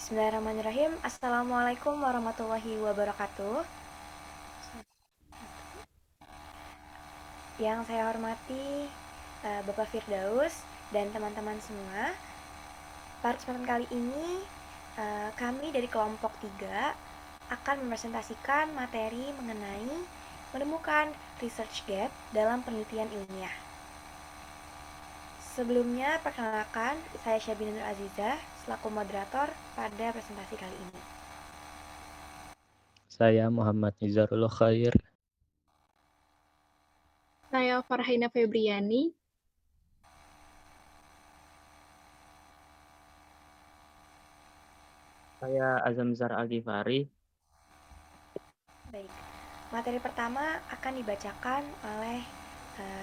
Bismillahirrahmanirrahim. Assalamualaikum warahmatullahi wabarakatuh. Yang saya hormati Bapak Firdaus dan teman-teman semua. Pada kesempatan kali ini kami dari kelompok 3 akan mempresentasikan materi mengenai menemukan research gap dalam penelitian ilmiah. Sebelumnya, perkenalkan, saya Syabina Nur Azizah selaku moderator pada presentasi kali ini. Saya Muhammad Nizarul Khair. Saya Farhaina Febriani. Saya Azamzar Al-Ghifari. Baik, materi pertama akan dibacakan oleh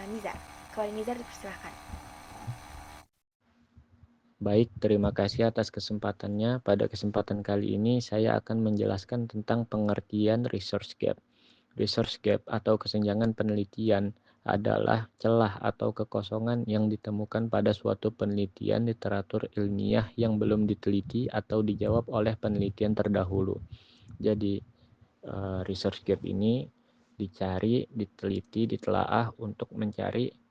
Nizar. Kepada Nizar dipersilahkan. Baik, terima kasih atas kesempatannya. Pada kesempatan kali ini saya akan menjelaskan tentang pengertian resource gap. Resource gap atau kesenjangan penelitian adalah celah atau kekosongan yang ditemukan pada suatu penelitian literatur ilmiah yang belum diteliti atau dijawab oleh penelitian terdahulu. Jadi, resource gap ini dicari, diteliti, ditelaah untuk mencari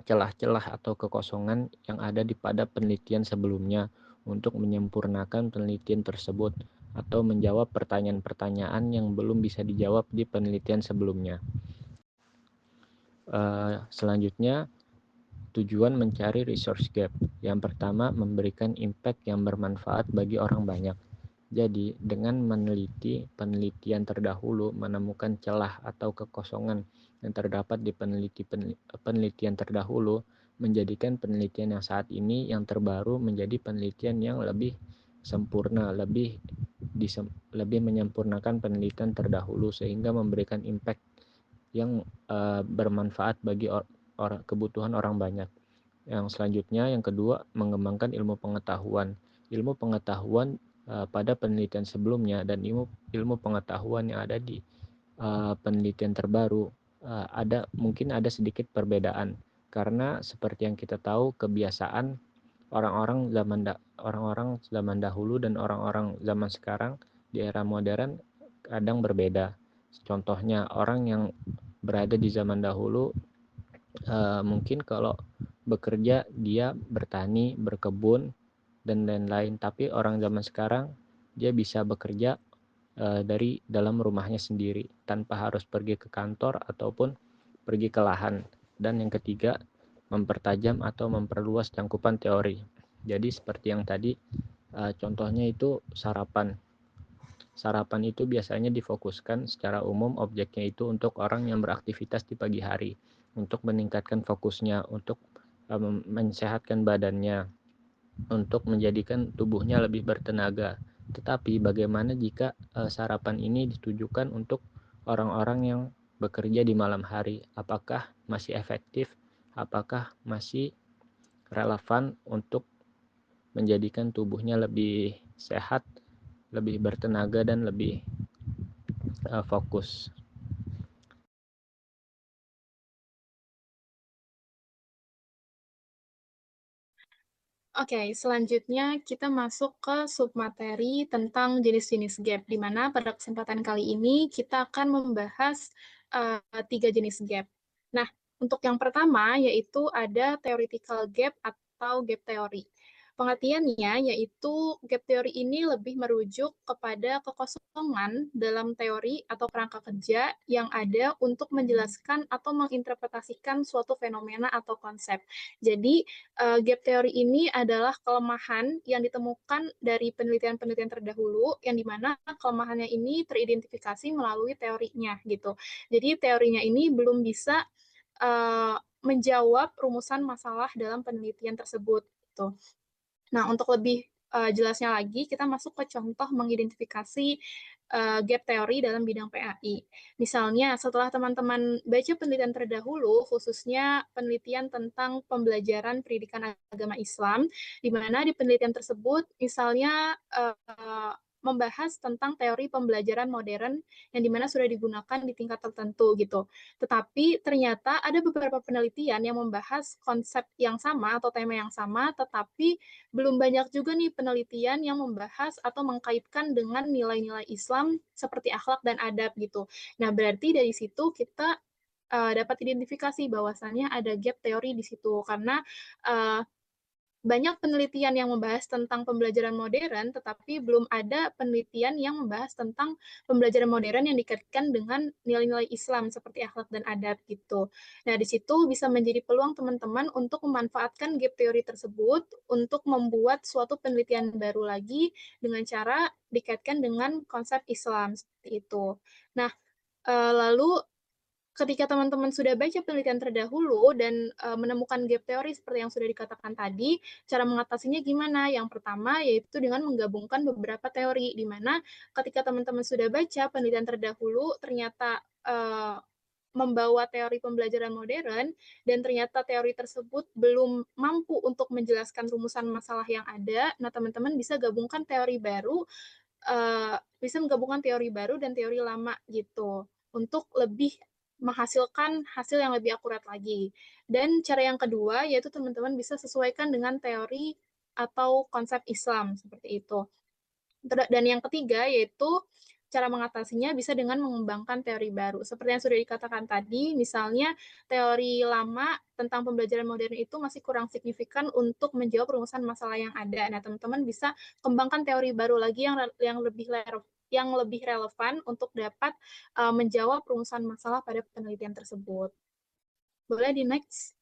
celah-celah atau kekosongan yang ada pada penelitian sebelumnya untuk menyempurnakan penelitian tersebut atau menjawab pertanyaan-pertanyaan yang belum bisa dijawab di penelitian sebelumnya. Selanjutnya, tujuan mencari resource gap. Yang pertama, memberikan impact yang bermanfaat bagi orang banyak. Jadi, dengan meneliti penelitian terdahulu, menemukan celah atau kekosongan yang terdapat di penelitian terdahulu, menjadikan penelitian yang saat ini yang terbaru menjadi penelitian yang lebih sempurna, lebih menyempurnakan penelitian terdahulu sehingga memberikan impact yang bermanfaat bagi kebutuhan orang banyak. Yang selanjutnya, yang kedua, mengembangkan ilmu pengetahuan. Ilmu pengetahuan pada penelitian sebelumnya dan ilmu pengetahuan yang ada di penelitian terbaru mungkin ada sedikit perbedaan, karena seperti yang kita tahu, kebiasaan orang-orang zaman dahulu dan orang-orang zaman sekarang di era modern kadang berbeda. Contohnya, orang yang berada di zaman dahulu mungkin kalau bekerja dia bertani, berkebun, dan lain-lain. Tapi orang zaman sekarang dia bisa bekerja dari dalam rumahnya sendiri tanpa harus pergi ke kantor ataupun pergi ke lahan. Dan yang ketiga, mempertajam atau memperluas cangkupan teori. Jadi seperti yang tadi contohnya itu sarapan. Sarapan itu biasanya difokuskan secara umum, objeknya itu untuk orang yang beraktivitas di pagi hari, untuk meningkatkan fokusnya, untuk mensehatkan badannya, untuk menjadikan tubuhnya lebih bertenaga. Tetapi bagaimana jika sarapan ini ditujukan untuk orang-orang yang bekerja di malam hari? Apakah masih efektif? Apakah masih relevan untuk menjadikan tubuhnya lebih sehat, lebih bertenaga, dan lebih fokus? Oke, selanjutnya kita masuk ke submateri tentang jenis-jenis gap, di mana pada kesempatan kali ini kita akan membahas 3 jenis gap. Nah, untuk yang pertama yaitu ada theoretical gap atau gap teori. Pengertiannya yaitu gap teori ini lebih merujuk kepada kekosongan dalam teori atau kerangka kerja yang ada untuk menjelaskan atau menginterpretasikan suatu fenomena atau konsep. Jadi, gap teori ini adalah kelemahan yang ditemukan dari penelitian-penelitian terdahulu, yang dimana kelemahannya ini teridentifikasi melalui teorinya gitu. Jadi teorinya ini belum bisa menjawab rumusan masalah dalam penelitian tersebut gitu. Nah, untuk lebih jelasnya lagi, kita masuk ke contoh mengidentifikasi gap teori dalam bidang PAI. Misalnya, setelah teman-teman baca penelitian terdahulu, khususnya penelitian tentang pembelajaran pendidikan agama Islam, di mana di penelitian tersebut, misalnya membahas tentang teori pembelajaran modern yang dimana sudah digunakan di tingkat tertentu gitu. Tetapi ternyata ada beberapa penelitian yang membahas konsep yang sama atau tema yang sama, tetapi belum banyak juga nih penelitian yang membahas atau mengkaitkan dengan nilai-nilai Islam seperti akhlak dan adab gitu. Nah, berarti dari situ kita dapat identifikasi bahwasannya ada gap teori di situ karena uh, banyak penelitian yang membahas tentang pembelajaran modern, tetapi belum ada penelitian yang membahas tentang pembelajaran modern yang dikaitkan dengan nilai-nilai Islam seperti akhlak dan adab gitu. Nah, di situ bisa menjadi peluang teman-teman untuk memanfaatkan gap teori tersebut untuk membuat suatu penelitian baru lagi dengan cara dikaitkan dengan konsep Islam seperti itu. Nah, lalu ketika teman-teman sudah baca penelitian terdahulu dan menemukan gap teori seperti yang sudah dikatakan tadi, cara mengatasinya gimana? Yang pertama yaitu dengan menggabungkan beberapa teori, di mana ketika teman-teman sudah baca penelitian terdahulu, ternyata membawa teori pembelajaran modern, dan ternyata teori tersebut belum mampu untuk menjelaskan rumusan masalah yang ada, nah teman-teman bisa gabungkan teori baru, bisa menggabungkan teori baru dan teori lama gitu, untuk lebih menghasilkan hasil yang lebih akurat lagi. Dan cara yang kedua yaitu teman-teman bisa sesuaikan dengan teori atau konsep Islam seperti itu. Dan yang ketiga yaitu cara mengatasinya bisa dengan mengembangkan teori baru. Seperti yang sudah dikatakan tadi, misalnya teori lama tentang pembelajaran modern itu masih kurang signifikan untuk menjawab rumusan masalah yang ada. Nah, teman-teman bisa kembangkan teori baru lagi yang lebih relevan untuk dapat menjawab rumusan masalah pada penelitian tersebut. Boleh di next?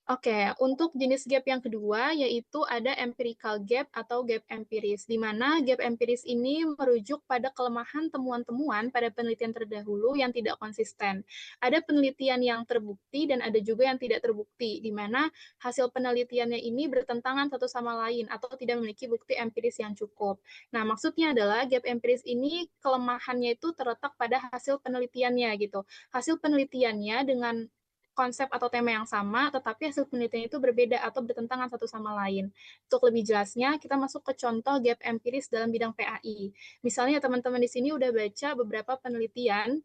Oke, untuk jenis gap yang kedua yaitu ada empirical gap atau gap empiris, di mana gap empiris ini merujuk pada kelemahan temuan-temuan pada penelitian terdahulu yang tidak konsisten. Ada penelitian yang terbukti dan ada juga yang tidak terbukti, di mana hasil penelitiannya ini bertentangan satu sama lain atau tidak memiliki bukti empiris yang cukup. Nah, maksudnya adalah gap empiris ini kelemahannya itu terletak pada hasil penelitiannya gitu. Hasil penelitiannya dengan konsep atau tema yang sama, tetapi hasil penelitian itu berbeda atau bertentangan satu sama lain. Untuk lebih jelasnya, kita masuk ke contoh gap empiris dalam bidang PAI. Misalnya teman-teman di sini udah baca beberapa penelitian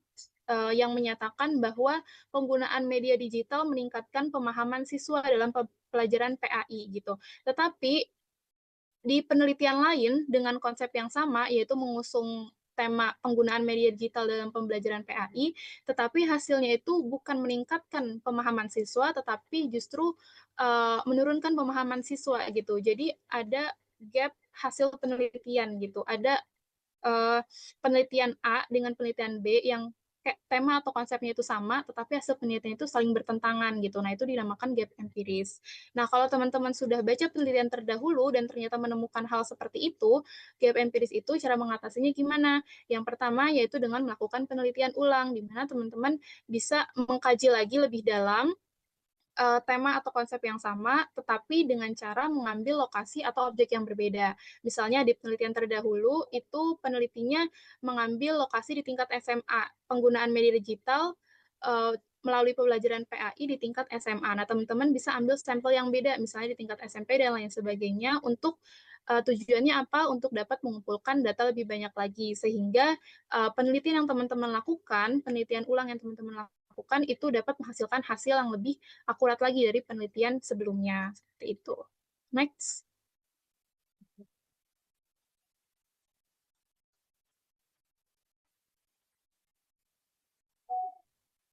yang menyatakan bahwa penggunaan media digital meningkatkan pemahaman siswa dalam pelajaran PAI gitu. Tetapi di penelitian lain dengan konsep yang sama, yaitu mengusung tema penggunaan media digital dalam pembelajaran PAI, tetapi hasilnya itu bukan meningkatkan pemahaman siswa, tetapi justru menurunkan pemahaman siswa gitu. Jadi ada gap hasil penelitian gitu. Ada penelitian A dengan penelitian B yang tema atau konsepnya itu sama, tetapi hasil penelitian itu saling bertentangan gitu. Nah, itu dinamakan gap empiris. Nah, kalau teman-teman sudah baca penelitian terdahulu dan ternyata menemukan hal seperti itu, gap empiris itu cara mengatasinya gimana? Yang pertama yaitu dengan melakukan penelitian ulang, di mana teman-teman bisa mengkaji lagi lebih dalam tema atau konsep yang sama, tetapi dengan cara mengambil lokasi atau objek yang berbeda. Misalnya di penelitian terdahulu, itu penelitinya mengambil lokasi di tingkat SMA, penggunaan media digital melalui pembelajaran PAI di tingkat SMA. Nah, teman-teman bisa ambil sampel yang beda, misalnya di tingkat SMP dan lain sebagainya, untuk tujuannya apa? Untuk dapat mengumpulkan data lebih banyak lagi, sehingga penelitian yang teman-teman lakukan, penelitian ulang yang teman-teman lakukan, itu dapat menghasilkan hasil yang lebih akurat lagi dari penelitian sebelumnya. Seperti itu. Next.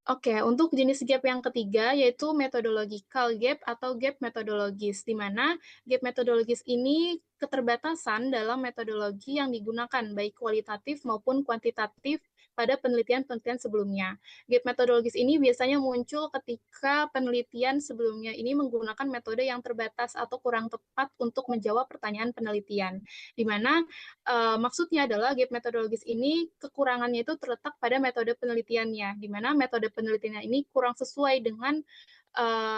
Oke, untuk jenis gap yang ketiga yaitu methodological gap atau gap metodologis, di mana gap metodologis ini keterbatasan dalam metodologi yang digunakan, baik kualitatif maupun kuantitatif pada penelitian-penelitian sebelumnya. Gap metodologis ini biasanya muncul ketika penelitian sebelumnya ini menggunakan metode yang terbatas atau kurang tepat untuk menjawab pertanyaan penelitian, di mana maksudnya adalah gap metodologis ini kekurangannya itu terletak pada metode penelitiannya, di mana metode penelitiannya ini kurang sesuai dengan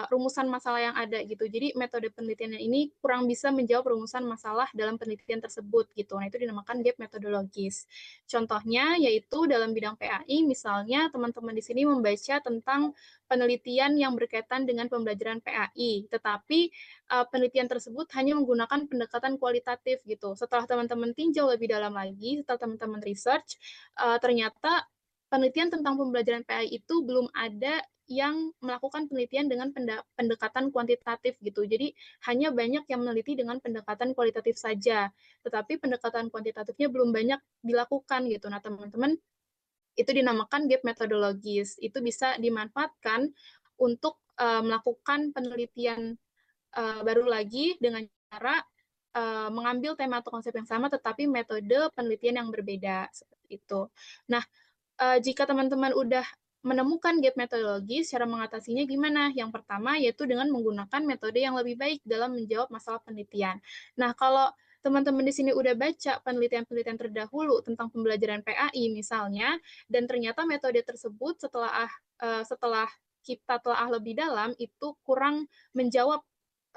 rumusan masalah yang ada gitu. Jadi metode penelitian ini kurang bisa menjawab rumusan masalah dalam penelitian tersebut gitu. Nah, itu dinamakan gap metodologis. Contohnya yaitu dalam bidang PAI, misalnya teman-teman di sini membaca tentang penelitian yang berkaitan dengan pembelajaran PAI, tetapi penelitian tersebut hanya menggunakan pendekatan kualitatif gitu. Setelah teman-teman tinjau lebih dalam lagi, setelah teman-teman research, ternyata penelitian tentang pembelajaran PAI itu belum ada yang melakukan penelitian dengan pendekatan kuantitatif gitu. Jadi hanya banyak yang meneliti dengan pendekatan kualitatif saja, tetapi pendekatan kuantitatifnya belum banyak dilakukan gitu. Nah, teman-teman, itu dinamakan gap metodologis. Itu bisa dimanfaatkan untuk melakukan penelitian baru lagi dengan cara mengambil tema atau konsep yang sama, tetapi metode penelitian yang berbeda seperti itu. Nah, jika teman-teman udah menemukan gap metodologi, cara mengatasinya gimana? Yang pertama yaitu dengan menggunakan metode yang lebih baik dalam menjawab masalah penelitian. Nah, kalau teman-teman di sini udah baca penelitian-penelitian terdahulu tentang pembelajaran PAI misalnya, dan ternyata metode tersebut setelah kita telah lebih dalam itu kurang menjawab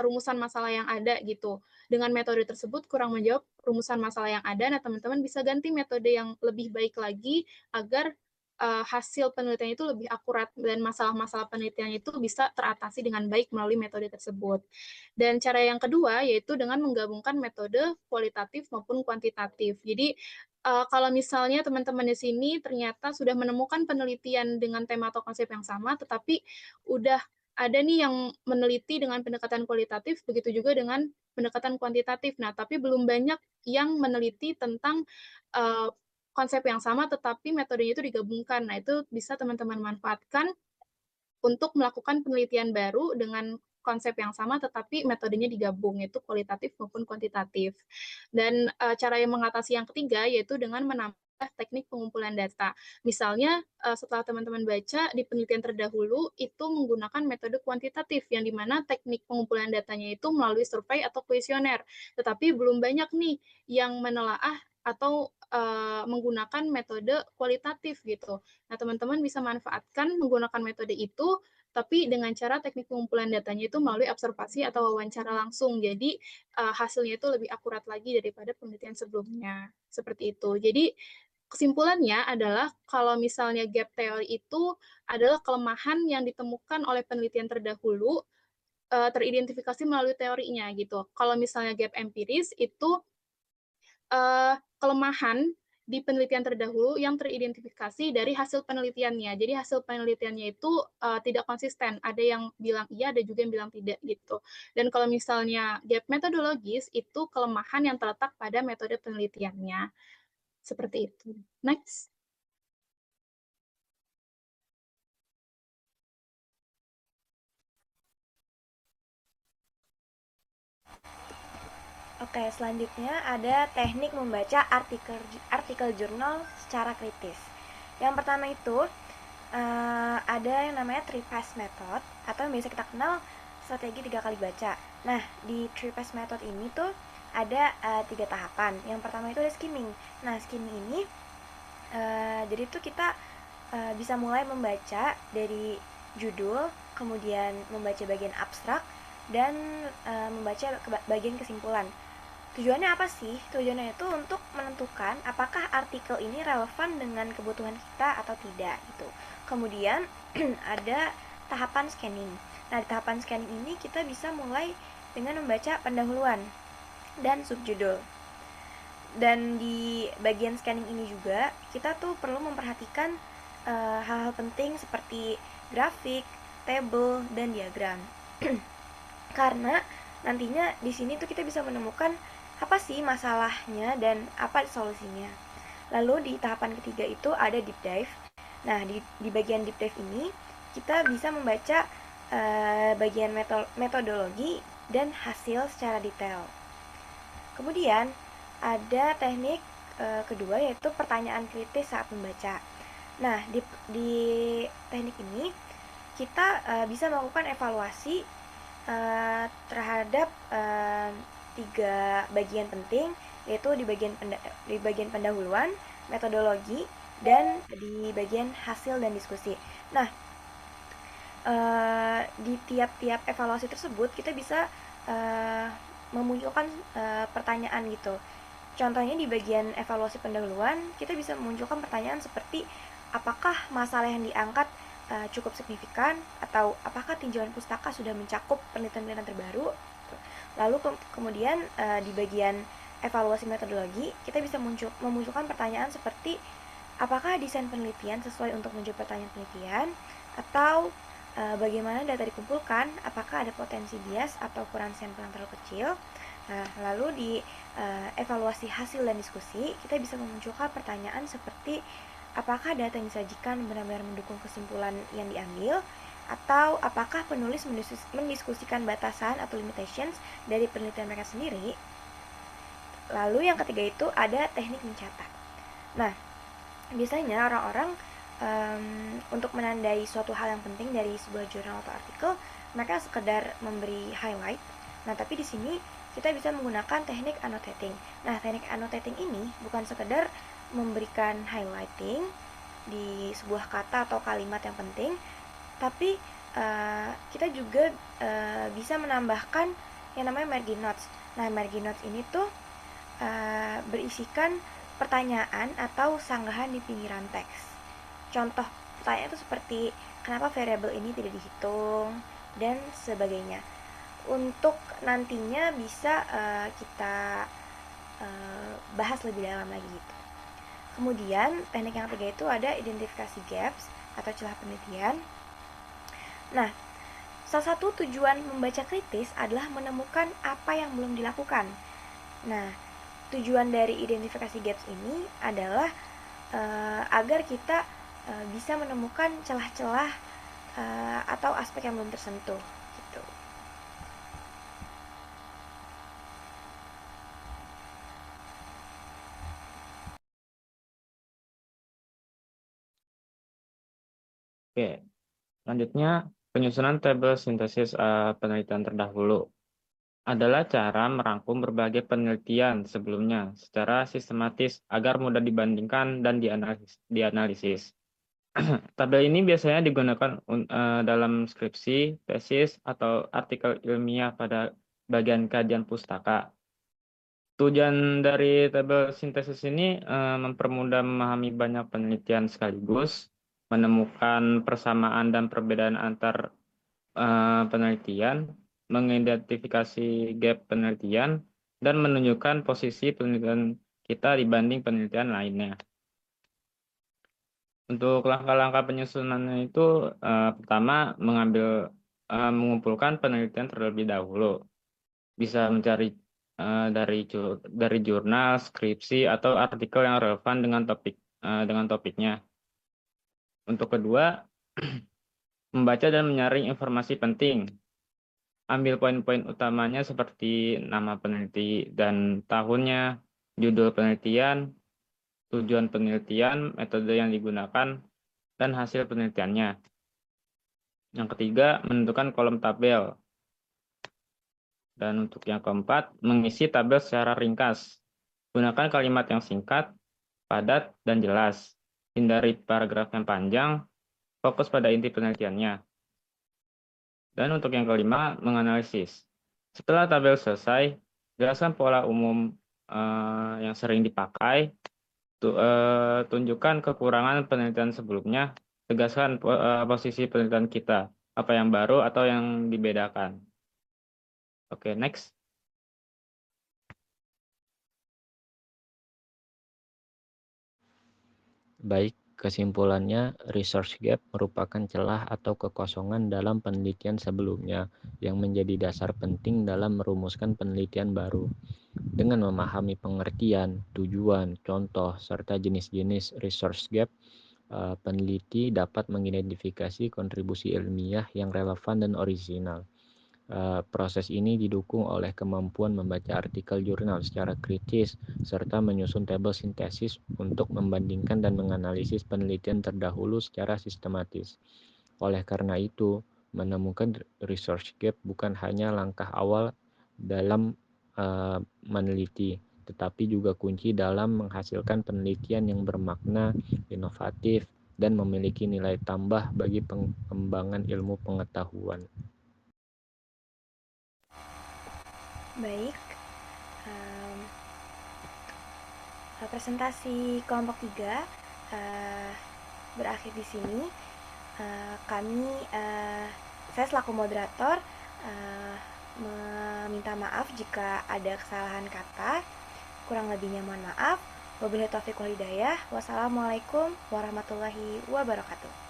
rumusan masalah yang ada gitu. Dengan metode tersebut kurang menjawab rumusan masalah yang ada, nah teman-teman bisa ganti metode yang lebih baik lagi agar hasil penelitian itu lebih akurat dan masalah-masalah penelitian itu bisa teratasi dengan baik melalui metode tersebut. Dan cara yang kedua yaitu dengan menggabungkan metode kualitatif maupun kuantitatif. Jadi kalau misalnya teman-teman di sini ternyata sudah menemukan penelitian dengan tema atau konsep yang sama, tetapi udah ada nih yang meneliti dengan pendekatan kualitatif, begitu juga dengan pendekatan kuantitatif. Nah, tapi belum banyak yang meneliti tentang konsep yang sama tetapi metodenya itu digabungkan. Nah, itu bisa teman-teman manfaatkan untuk melakukan penelitian baru dengan konsep yang sama tetapi metodenya digabung, yaitu kualitatif maupun kuantitatif. Dan cara yang mengatasi yang ketiga yaitu dengan menambah teknik pengumpulan data. Misalnya setelah teman-teman baca di penelitian terdahulu itu menggunakan metode kuantitatif yang dimana teknik pengumpulan datanya itu melalui survei atau kuesioner. Tetapi belum banyak nih yang menelaah atau menggunakan metode kualitatif gitu. Nah, teman-teman bisa manfaatkan menggunakan metode itu, tapi dengan cara teknik pengumpulan datanya itu melalui observasi atau wawancara langsung. Jadi hasilnya itu lebih akurat lagi daripada penelitian sebelumnya. Seperti itu. Jadi kesimpulannya adalah kalau misalnya gap teori itu adalah kelemahan yang ditemukan oleh penelitian terdahulu teridentifikasi melalui teorinya gitu. Kalau misalnya gap empiris itu kelemahan di penelitian terdahulu yang teridentifikasi dari hasil penelitiannya. Jadi hasil penelitiannya itu tidak konsisten. Ada yang bilang iya, ada juga yang bilang tidak gitu. Dan kalau misalnya gap metodologis itu kelemahan yang terletak pada metode penelitiannya. Seperti itu. Next. Oke, selanjutnya ada teknik membaca artikel jurnal secara kritis. Yang pertama itu ada yang namanya three-pass method atau yang biasa kita kenal strategi 3 kali baca. Nah, di three-pass method ini tuh ada 3 tahapan. Yang pertama itu ada skimming. Nah, skimming ini jadi tuh kita bisa mulai membaca dari judul, kemudian membaca bagian abstrak, dan membaca bagian kesimpulan. Tujuannya apa sih? Tujuannya itu untuk menentukan apakah artikel ini relevan dengan kebutuhan kita atau tidak gitu. Kemudian ada tahapan scanning. Nah, di tahapan scanning ini kita bisa mulai dengan membaca pendahuluan dan subjudul. Dan di bagian scanning ini juga kita tuh perlu memperhatikan hal-hal penting seperti grafik, table, dan diagram. Karena nantinya di sini tuh kita bisa menemukan apa sih masalahnya dan apa solusinya. Lalu di tahapan ketiga itu ada deep dive. Nah, di bagian deep dive ini kita bisa membaca bagian metodologi dan hasil secara detail. Kemudian ada teknik kedua yaitu pertanyaan kritis saat membaca. Nah, di teknik ini kita bisa melakukan evaluasi terhadap 3 bagian penting, yaitu di bagian pendahuluan, metodologi, dan di bagian hasil dan diskusi. Nah, di tiap-tiap evaluasi tersebut kita bisa memunculkan pertanyaan gitu. Contohnya di bagian evaluasi pendahuluan, kita bisa memunculkan pertanyaan seperti apakah masalah yang diangkat cukup signifikan, atau apakah tinjauan pustaka sudah mencakup penelitian-penelitian terbaru. Lalu kemudian di bagian evaluasi metodologi, kita bisa memunculkan pertanyaan seperti apakah desain penelitian sesuai untuk menjawab pertanyaan penelitian, atau bagaimana data dikumpulkan, apakah ada potensi bias atau ukuran sampel yang terlalu kecil. Nah, lalu di evaluasi hasil dan diskusi, kita bisa memunculkan pertanyaan seperti apakah data yang disajikan benar-benar mendukung kesimpulan yang diambil, atau apakah penulis mendiskusikan batasan atau limitations dari penelitian mereka sendiri. Lalu yang ketiga itu ada teknik mencatat. Nah, biasanya orang-orang untuk menandai suatu hal yang penting dari sebuah jurnal atau artikel, mereka sekedar memberi highlight. Nah, tapi di sini kita bisa menggunakan teknik annotating. Nah, teknik annotating ini bukan sekedar memberikan highlighting di sebuah kata atau kalimat yang penting, tapi kita juga bisa menambahkan yang namanya margin notes. Nah, margin notes ini tuh berisikan pertanyaan atau sanggahan di pinggiran teks. Contoh pertanyaan itu seperti kenapa variabel ini tidak dihitung dan sebagainya. Untuk nantinya bisa kita bahas lebih dalam lagi gitu. Kemudian teknik yang ketiga itu ada identifikasi gaps atau celah penelitian. Nah, salah satu tujuan membaca kritis adalah menemukan apa yang belum dilakukan. Nah, tujuan dari identifikasi gaps ini adalah agar kita bisa menemukan celah-celah atau aspek yang belum tersentuh gitu. Oke, selanjutnya penyusunan tabel sintesis penelitian terdahulu adalah cara merangkum berbagai penelitian sebelumnya secara sistematis agar mudah dibandingkan dan dianalisis. Tabel ini biasanya digunakan dalam skripsi, tesis, atau artikel ilmiah pada bagian kajian pustaka. Tujuan dari tabel sintesis ini mempermudah memahami banyak penelitian sekaligus, menemukan persamaan dan perbedaan antar penelitian, mengidentifikasi gap penelitian, dan menunjukkan posisi penelitian kita dibanding penelitian lainnya. Untuk langkah-langkah penyusunannya itu pertama mengumpulkan penelitian terlebih dahulu. Bisa mencari dari jurnal, skripsi, atau artikel yang relevan dengan topiknya. Untuk kedua, membaca dan menyaring informasi penting. Ambil poin-poin utamanya seperti nama peneliti dan tahunnya, judul penelitian, tujuan penelitian, metode yang digunakan, dan hasil penelitiannya. Yang ketiga, menentukan kolom tabel. Dan untuk yang keempat, mengisi tabel secara ringkas. Gunakan kalimat yang singkat, padat, dan jelas. Hindari paragraf yang panjang, fokus pada inti penelitiannya. Dan untuk yang kelima, menganalisis. Setelah tabel selesai, jelaskan pola umum yang sering dipakai, tunjukkan kekurangan penelitian sebelumnya, tegaskan posisi penelitian kita, apa yang baru atau yang dibedakan. Oke, next. Baik, kesimpulannya, resource gap merupakan celah atau kekosongan dalam penelitian sebelumnya yang menjadi dasar penting dalam merumuskan penelitian baru. Dengan memahami pengertian, tujuan, contoh, serta jenis-jenis resource gap, peneliti dapat mengidentifikasi kontribusi ilmiah yang relevan dan orisinal. Proses ini didukung oleh kemampuan membaca artikel jurnal secara kritis serta menyusun tabel sintesis untuk membandingkan dan menganalisis penelitian terdahulu secara sistematis. Oleh karena itu, menemukan resource gap bukan hanya langkah awal dalam meneliti, tetapi juga kunci dalam menghasilkan penelitian yang bermakna, inovatif, dan memiliki nilai tambah bagi pengembangan ilmu pengetahuan. Baik, presentasi kelompok 3 berakhir di sini. Saya selaku moderator meminta maaf jika ada kesalahan kata. Kurang lebihnya mohon maaf. Wabillahi taufiq wal hidayah. Wassalamualaikum warahmatullahi wabarakatuh.